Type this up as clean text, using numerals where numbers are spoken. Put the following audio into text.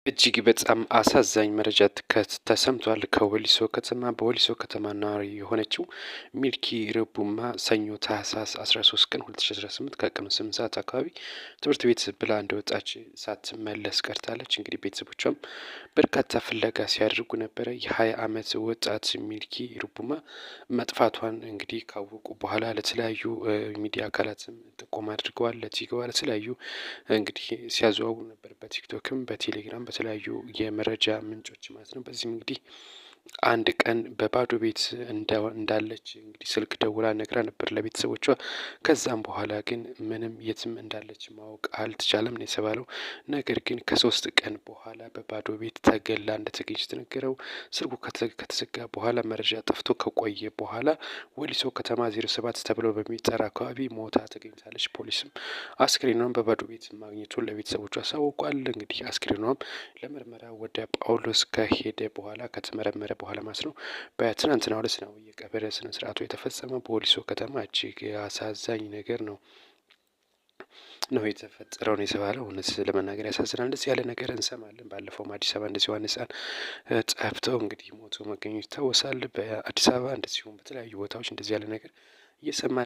እጅግ በጣም አሳዛኝ መረጃ ተሰምቷል። ከወሊሶ ከተማ በወሊሶ ከተማ ነዋሪ የሆነችው ሚልኪ ረቡማ ሰኞ ታህሳስ 13 ቀን 2018 ከቀኑ 8 ሰዓት አካባቢ ትምህርት ቤት ብላ እንደወጣች ሳትመለስ ቀርታለች። እንግዲህ ቤተሰቦቿም በርካታ ፍለጋ ሲያደርጉ ነበረ። የ20 ዓመት ወጣት ሚልኪ ረቡማ መጥፋቷን እንግዲህ ካወቁ በኋላ ለተለያዩ ሚዲያ አካላትም ጥቆማ አድርገዋል። ለቲግባ ለተለያዩ እንግዲህ ሲያዘዋውሩ ነበር፣ በቲክቶክም በቴሌግራም በተለያዩ የመረጃ ምንጮች ማለት ነው። በዚህም እንግዲህ አንድ ቀን በባዶ ቤት እንዳለች እንግዲህ ስልክ ደውላ ነግራ ነበር ለቤተሰቦቿ። ከዛም በኋላ ግን ምንም የትም እንዳለች ማወቅ አልተቻለም ነው የተባለው። ነገር ግን ከ3 ቀን በኋላ በባዶ ቤት ተገላ እንደተገኘች ተነገረው። ስልኩ ከተዘጋ በኋላ መረጃ ጠፍቶ ከቆየ በኋላ ወሊሶ ከተማ 07 ተብሎ በሚጠራ አካባቢ ሞታ ተገኝታለች። ፖሊስም አስክሬኗን በባዶ ቤት ማግኘቱን ለቤተሰቦቿ አሳውቋል። እንግዲህ አስክሬኗም ለምርመራ ወደ ጳውሎስ ከሄደ በኋላ ከተመረመረ በኋላ ማለት ነው በትናንትናው ዕለት ነው የቀብር ስነ ስርዓቱ የተፈጸመው። በወሊሶ ከተማ እጅግ አሳዛኝ ነገር ነው የተፈጠረው ነው የተባለው። እውነት ለመናገር ያሳዝናል። እንደዚህ ያለ ነገር እንሰማለን። ባለፈውም አዲስ አበባ እንደዚህ ዋን ህጻን ጠፍተው እንግዲህ ሞቶ መገኘቱ ይታወሳል። በአዲስ አበባ እንደዚሁም በተለያዩ ቦታዎች እንደዚህ ያለ ነገር እየሰማን